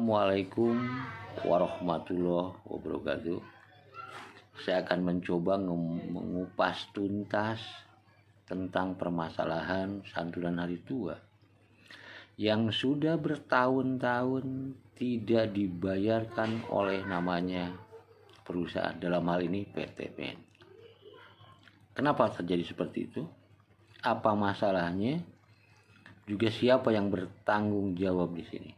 Assalamualaikum warahmatullahi wabarakatuh. Saya akan mencoba mengupas tuntas tentang permasalahan santunan hari tua yang sudah bertahun-tahun tidak dibayarkan oleh namanya perusahaan, dalam hal ini PTPN. Kenapa terjadi seperti itu? Apa masalahnya? Juga siapa yang bertanggung jawab di sini?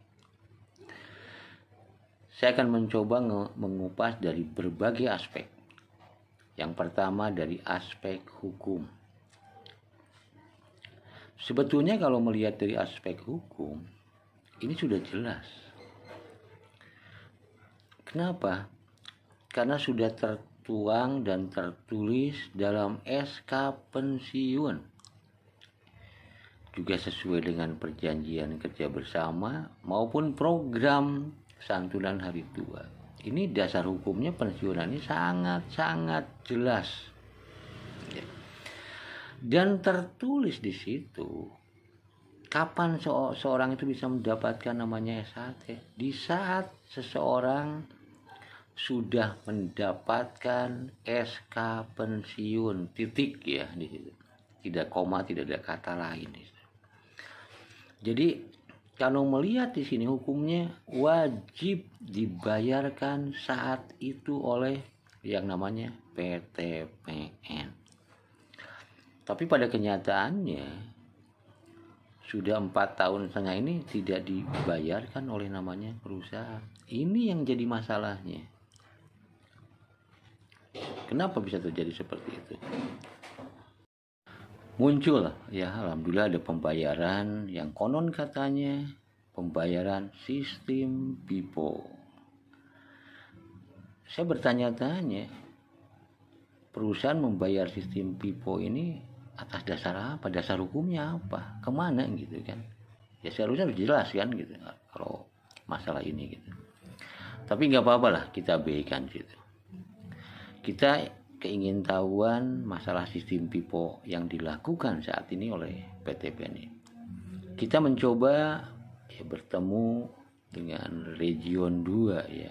Saya akan mencoba mengupas dari berbagai aspek. Yang pertama dari aspek hukum. Sebetulnya kalau melihat dari aspek hukum, ini sudah jelas. Kenapa? Karena sudah tertuang dan tertulis dalam SK pensiun. Juga sesuai dengan perjanjian kerja bersama maupun program santunan hari tua. Ini dasar hukumnya pensiunan ini sangat jelas. Dan tertulis di situ kapan seorang itu bisa mendapatkan namanya SHT. Di saat seseorang sudah mendapatkan SK pensiun, titik ya di situ. Tidak koma, tidak ada kata lain. Jadi kalau melihat di sini hukumnya wajib dibayarkan saat itu oleh yang namanya PTPN. Tapi pada kenyataannya sudah 4,5 tahun ini tidak dibayarkan oleh namanya perusahaan. Ini yang jadi masalahnya. Kenapa bisa terjadi seperti itu? Muncul ya, alhamdulillah ada pembayaran yang konon katanya pembayaran sistem PIPO. Saya bertanya-tanya, perusahaan membayar sistem PIPO ini atas dasar apa? Dasar hukumnya apa? Kemana gitu kan? Ya seharusnya harus jelas kan gitu kalau masalah ini gitu. Tapi nggak apa-apa lah, kita abaikan gitu. Kita keingintahuan masalah sistem PIPO yang dilakukan saat ini oleh PTPN. Kita mencoba ya, bertemu dengan Region 2 ya.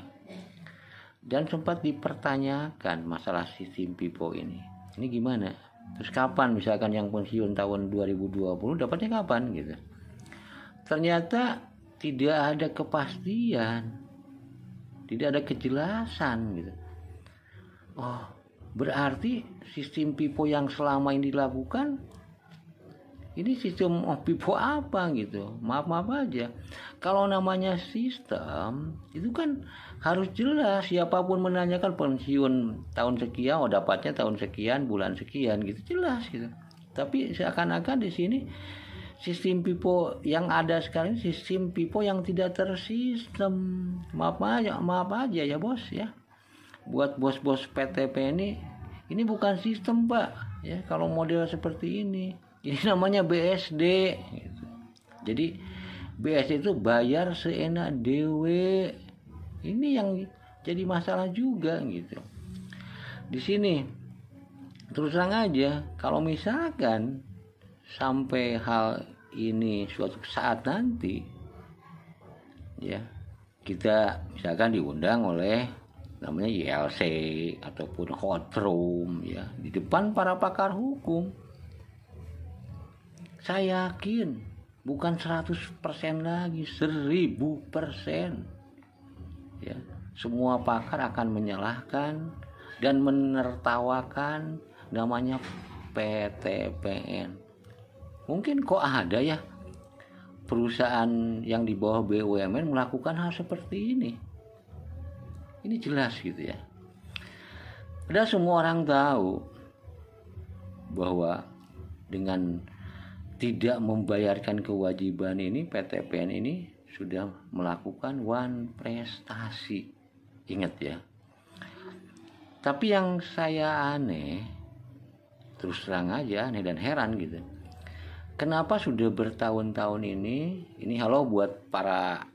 Dan sempat dipertanyakan masalah sistem PIPO ini. Ini gimana? Terus kapan misalkan yang pensiun tahun 2020 dapatnya kapan gitu. Ternyata tidak ada kepastian. Tidak ada kejelasan gitu. Oh, berarti sistem PIPO yang selama ini dilakukan ini sistem PIPO apa gitu. Maaf aja. Kalau namanya sistem itu kan harus jelas, siapapun menanyakan pensiun tahun sekian, dapatnya tahun sekian, bulan sekian gitu, jelas gitu. Tapi seakan-akan di sini sistem PIPO yang ada sekarang sistem PIPO yang tidak tersistem. Maaf aja ya bos ya. Buat bos-bos PTP ini bukan sistem pak ya, kalau model seperti ini namanya BSD gitu. Jadi BSD itu bayar seenak dewe. Ini yang jadi masalah juga gitu di sini. Terus terang aja, kalau misalkan sampai hal ini suatu saat nanti ya, kita misalkan diundang oleh namanya YLC ataupun hot room ya, di depan para pakar hukum, saya yakin bukan 100% lagi, 1000% ya, semua pakar akan menyalahkan dan menertawakan namanya PTPN. Mungkin kok ada ya perusahaan yang di bawah BUMN melakukan hal seperti ini. Ini jelas gitu ya. Padahal semua orang tahu bahwa dengan tidak membayarkan kewajiban ini, PTPN ini sudah melakukan wan prestasi. Ingat ya. Tapi yang saya aneh, terus terang aja aneh dan heran gitu. Kenapa sudah bertahun-tahun ini halo buat para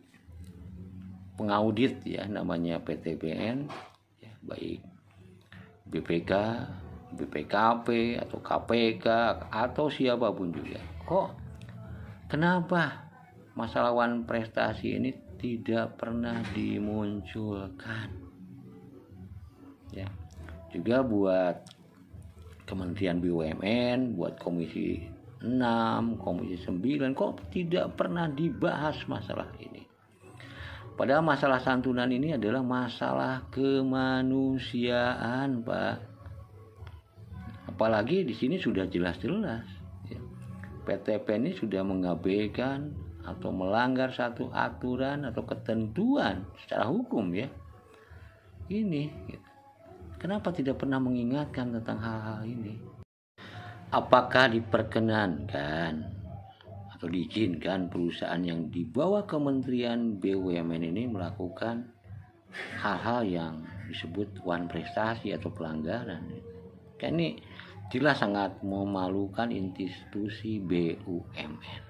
pengaudit ya, namanya PTPN ya, baik BPK, BPKP atau KPK atau siapapun juga. Kok kenapa masalah wan prestasi ini tidak pernah dimunculkan. Ya. Juga buat Kementerian BUMN, buat Komisi 6, Komisi 9 kok tidak pernah dibahas masalah ini. Padahal masalah santunan ini adalah masalah kemanusiaan, Pak. Apalagi di sini sudah jelas-jelas ya. PTP ini sudah mengabaikan atau melanggar satu aturan atau ketentuan secara hukum ya. Ini gitu. Kenapa tidak pernah mengingatkan tentang hal-hal ini? Apakah diperkenankan atau diizinkan perusahaan yang di bawah Kementerian BUMN ini melakukan hal-hal yang disebut wan prestasi atau pelanggaran? Kan ini jelas sangat memalukan institusi BUMN.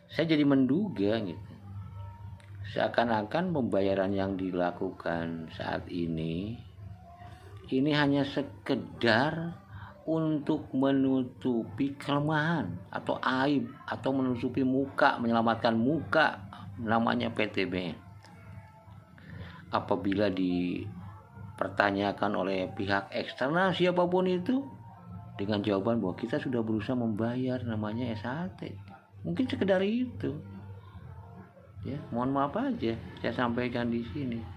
Saya jadi menduga gitu, seakan-akan pembayaran yang dilakukan saat ini hanya sekedar untuk menutupi kelemahan atau aib atau menutupi muka, menyelamatkan muka namanya PTBN. Apabila dipertanyakan oleh pihak eksternal siapapun itu dengan jawaban bahwa kita sudah berusaha membayar namanya SHT, mungkin sekedar itu. Ya, mohon maaf aja saya sampaikan di sini.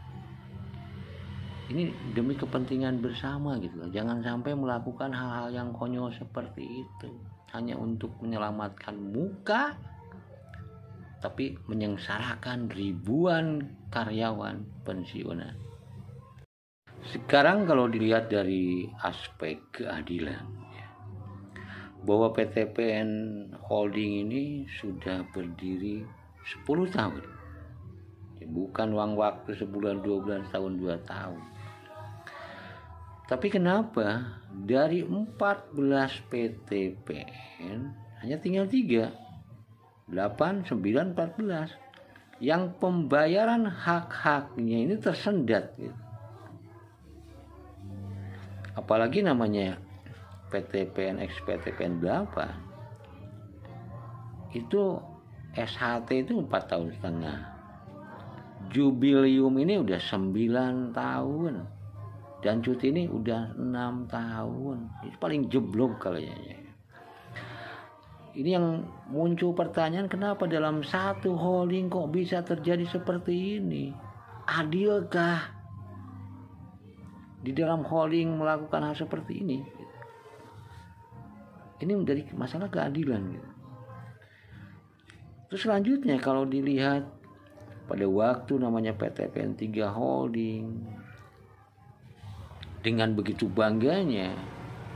Ini demi kepentingan bersama gitu loh. Jangan sampai melakukan hal-hal yang konyol seperti itu hanya untuk menyelamatkan muka, tapi menyengsarakan ribuan karyawan pensiunan. Sekarang kalau dilihat dari aspek keadilan ya, bahwa PTPN Holding ini sudah berdiri 10 tahun. Bukan uang waktu sebulan, 2 bulan, tahun, 2 tahun. Tapi kenapa dari 14 PTPN hanya tinggal 3, 8, 9, 14 yang pembayaran hak-haknya ini tersendat gitu. Apalagi namanya PTPN X PTPN 8 itu SHT itu 4,5 tahun. Jubilium ini udah 9 tahun. Dan cuti ini udah 6 tahun. Ini paling jeblok kayaknya. Ini yang muncul pertanyaan, kenapa dalam satu holding kok bisa terjadi seperti ini? Adilkah di dalam holding melakukan hal seperti ini? Ini menjadi masalah keadilan gitu. Terus selanjutnya kalau dilihat pada waktu namanya PTPN 3 Holding dengan begitu bangganya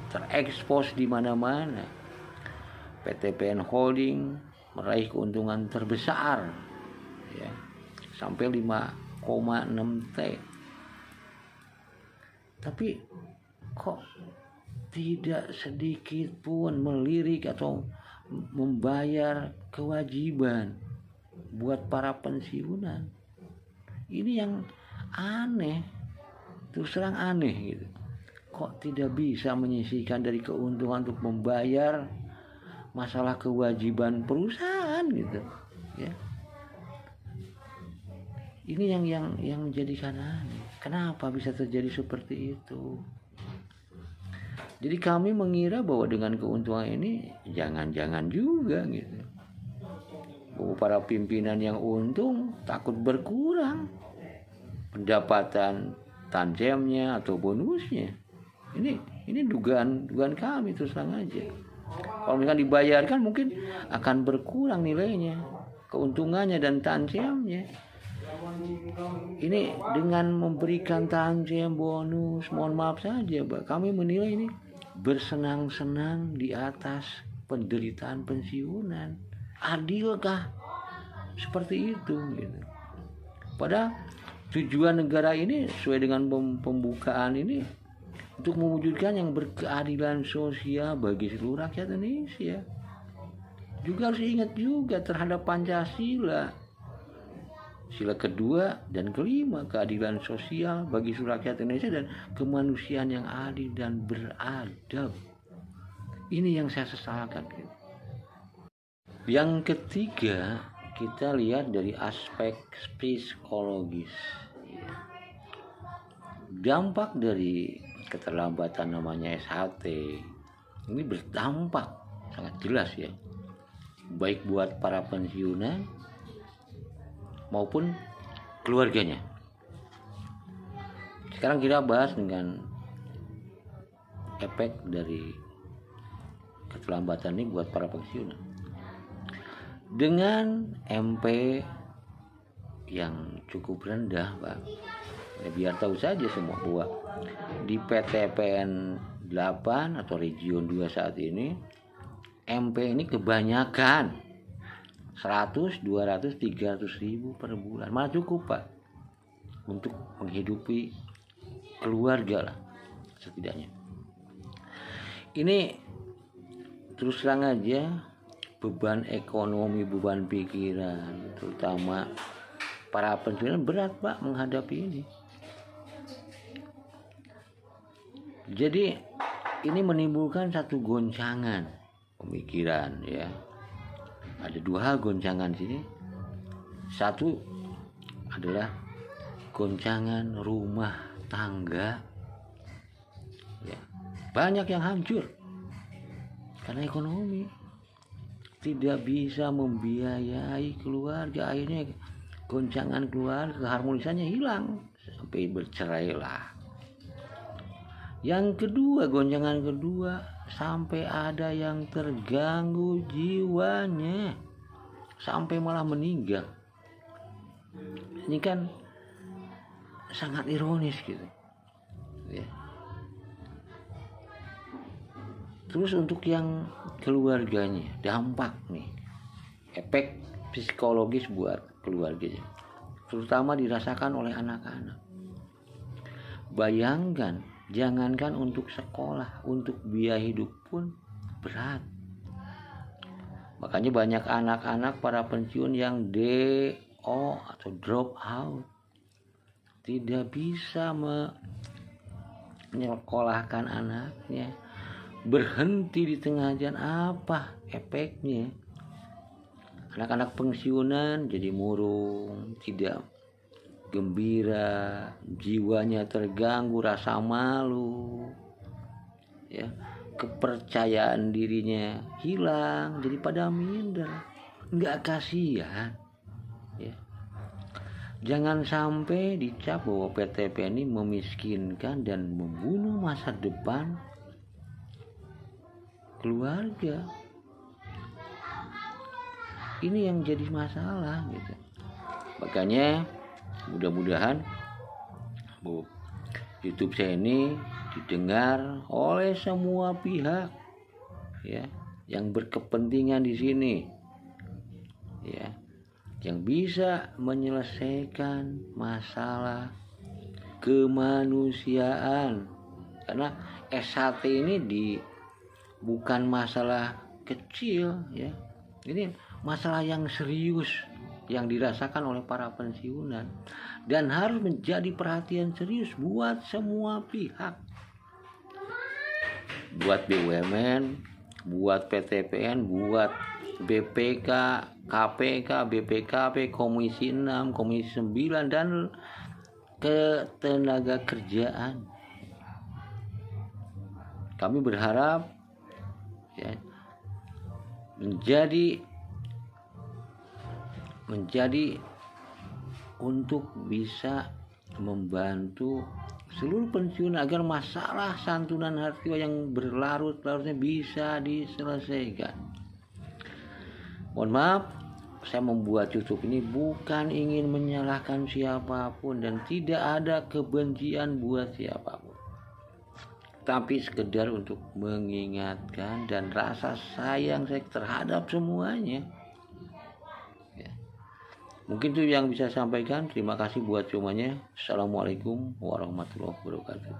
terekspos di mana-mana, PTPN Holding meraih keuntungan terbesar ya, sampai 5,6 T. Tapi kok tidak sedikit pun melirik atau membayar kewajiban buat para pensiunan. Ini yang aneh, terus terang aneh gitu. Kok tidak bisa menyisihkan dari keuntungan untuk membayar masalah kewajiban perusahaan gitu ya. Ini yang menjadikan aneh. Kenapa bisa terjadi seperti itu? Jadi kami mengira bahwa dengan keuntungan ini jangan-jangan juga gitu, bahwa para pimpinan yang untung takut berkurang pendapatan tanjemnya atau bonusnya. Ini dugaan kami terus terang aja. Kalau misalkan dibayarkan mungkin akan berkurang nilainya, keuntungannya dan tanjemnya. Ini dengan memberikan tanjem bonus, mohon maaf saja, kami menilai ini bersenang-senang di atas penderitaan pensiunan. Adilkah seperti itu gitu? Padahal tujuan negara ini sesuai dengan pembukaan ini untuk mewujudkan yang berkeadilan sosial bagi seluruh rakyat Indonesia. Juga harus ingat juga terhadap Pancasila, sila kedua dan kelima, keadilan sosial bagi seluruh rakyat Indonesia dan kemanusiaan yang adil dan beradab. Ini yang saya sesalkan. Yang ketiga, kita lihat dari aspek psikologis. Dampak dari keterlambatan namanya SHT ini berdampak sangat jelas ya, baik buat para pensiunan maupun keluarganya. Sekarang kita bahas dengan efek dari keterlambatan ini buat para pensiunan. Dengan MP yang cukup rendah, Pak, ya biar tahu saja semua bahwa di PTPN 8 atau Region 2 saat ini MP ini kebanyakan 100, 200, 300 ribu per bulan. Malah cukup, Pak, untuk menghidupi keluarga lah setidaknya. Ini terus terang aja beban ekonomi, beban pikiran, terutama para pensiunan berat, Pak, menghadapi ini. Jadi ini menimbulkan satu goncangan pemikiran ya. Ada dua hal goncangan sini. Satu adalah goncangan rumah tangga. Ya, banyak yang hancur karena ekonomi, tidak bisa membiayai keluarga, akhirnya goncangan keluarga, keharmonisannya hilang sampai bercerai lah. Yang kedua, goncangan kedua, sampai ada yang terganggu jiwanya sampai malah meninggal. Ini kan sangat ironis gitu ya. Terus untuk yang keluarganya, dampak nih, efek psikologis buat keluarganya, terutama dirasakan oleh anak-anak. Bayangkan, jangankan untuk sekolah, untuk biaya hidup pun berat. Makanya banyak anak-anak para pensiun yang DO atau drop out, tidak bisa menyekolahkan anaknya, berhenti di tengah jalan. Apa efeknya? Anak-anak pensiunan jadi murung, tidak gembira, jiwanya terganggu, rasa malu ya, kepercayaan dirinya hilang, jadi pada minder. Nggak kasihan ya. Jangan sampai dicap bahwa PTP ini memiskinkan dan membunuh masa depan keluarga. Ini yang jadi masalah gitu. Makanya mudah-mudahan YouTube saya ini didengar oleh semua pihak ya, yang berkepentingan di sini ya, yang bisa menyelesaikan masalah kemanusiaan. Karena SHT ini bukan masalah kecil ya, ini masalah yang serius yang dirasakan oleh para pensiunan dan harus menjadi perhatian serius buat semua pihak, buat BUMN, buat PTPN, buat BPK, KPK, BPKP, Komisi 6, Komisi 9 dan ketenaga kerjaan. Kami berharap ya, menjadi untuk bisa membantu seluruh pensiunan agar masalah santunan hari tua yang berlarut-larutnya bisa diselesaikan. Mohon maaf, saya membuat YouTube ini bukan ingin menyalahkan siapapun dan tidak ada kebencian buat siapapun, tapi sekedar untuk mengingatkan dan rasa sayang saya terhadap semuanya. Mungkin itu yang bisa saya sampaikan. Terima kasih buat semuanya. Assalamualaikum warahmatullahi wabarakatuh.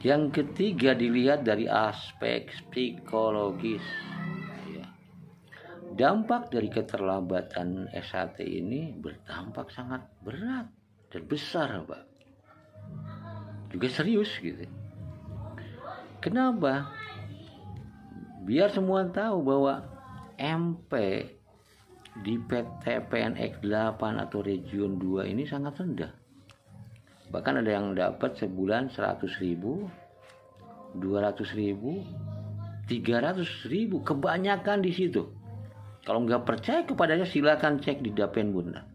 Yang ketiga, dilihat dari aspek psikologis ya. Dampak dari keterlambatan SHT ini berdampak sangat berat dan besar, Pak. Juga serius gitu. Kenapa? Biar semua tahu bahwa MP di PTPNX 8 atau Region 2 ini sangat rendah. Bahkan ada yang dapat sebulan 100.000, 200.000, 300.000, kebanyakan di situ. Kalau nggak percaya kepadanya silakan cek di Dapenbun.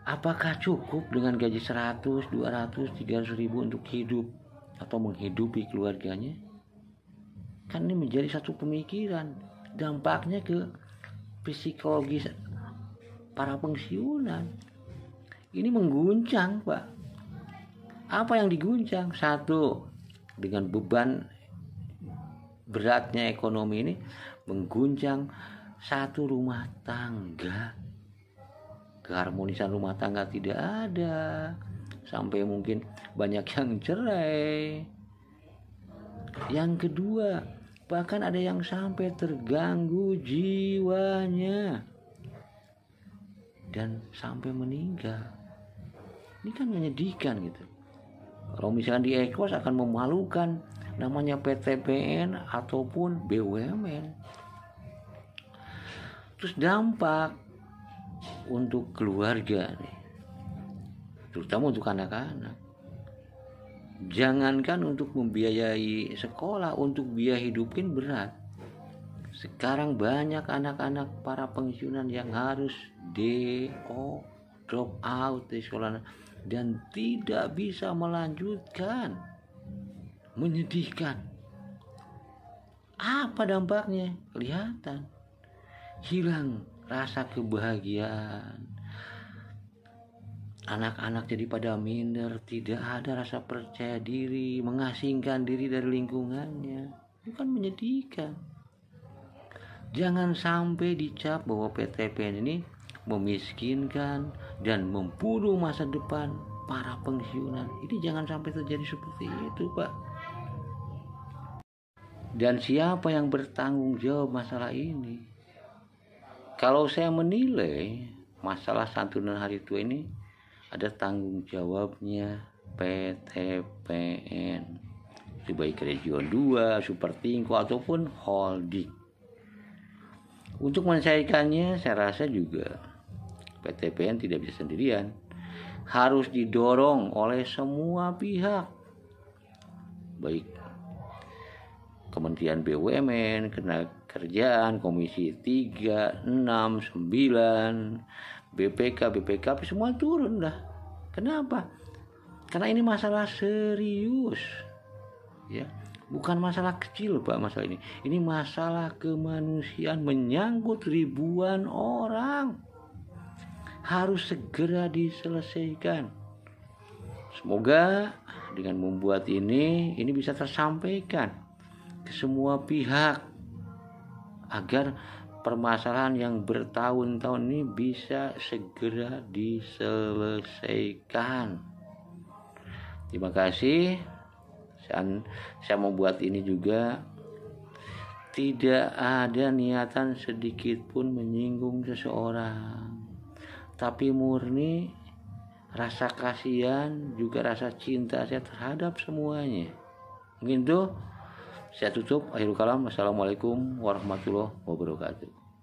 Apakah cukup dengan gaji 100, 200, 300.000 untuk hidup atau menghidupi keluarganya? Kan ini menjadi satu pemikiran. Dampaknya ke psikologis para pensiunan. Ini mengguncang, Pak. Apa yang diguncang? Satu, dengan beban beratnya ekonomi ini mengguncang satu rumah tangga. Keharmonisan rumah tangga tidak ada, sampai mungkin banyak yang cerai. Yang kedua, bahkan ada yang sampai terganggu jiwanya dan sampai meninggal. Ini kan menyedihkan gitu. Kalau misalkan di ekos akan memalukan, namanya PTPN ataupun BUMN. Terus dampak untuk keluarga nih, terutama untuk anak-anak. Jangankan untuk membiayai sekolah, untuk biaya hidupin berat. Sekarang banyak anak-anak para pensiunan yang harus DO, drop out dari sekolah dan tidak bisa melanjutkan. Menyedihkan. Apa dampaknya? Kelihatan. Hilang rasa kebahagiaan. Anak-anak jadi pada minder, tidak ada rasa percaya diri, mengasingkan diri dari lingkungannya. Itu kan menyedihkan. Jangan sampai dicap bahwa PTPN ini memiskinkan dan membunuh masa depan para pensiunan. Ini jangan sampai terjadi seperti itu, Pak. Dan siapa yang bertanggung jawab masalah ini? Kalau saya menilai masalah santunan hari tua ini ada tanggung jawabnya PTPN, baik Region 2, Supertingko ataupun holding. Untuk menyelesaikannya saya rasa juga PTPN tidak bisa sendirian, harus didorong oleh semua pihak, baik Kementerian BUMN, Ketenagakerjaan, Komisi 3, 6, 9, BPK, semua turun dah. Kenapa? Karena ini masalah serius, ya, bukan masalah kecil, Pak. Masalah ini masalah kemanusiaan, menyangkut ribuan orang, harus segera diselesaikan. Semoga dengan membuat ini bisa tersampaikan ke semua pihak agar permasalahan yang bertahun-tahun ini bisa segera diselesaikan. Terima kasih. Saya membuat ini juga tidak ada niatan sedikit pun menyinggung seseorang, tapi murni rasa kasihan juga rasa cinta saya terhadap semuanya. Mungkin itu saya tutup. Akhirul kalam. Assalamualaikum warahmatullahi wabarakatuh.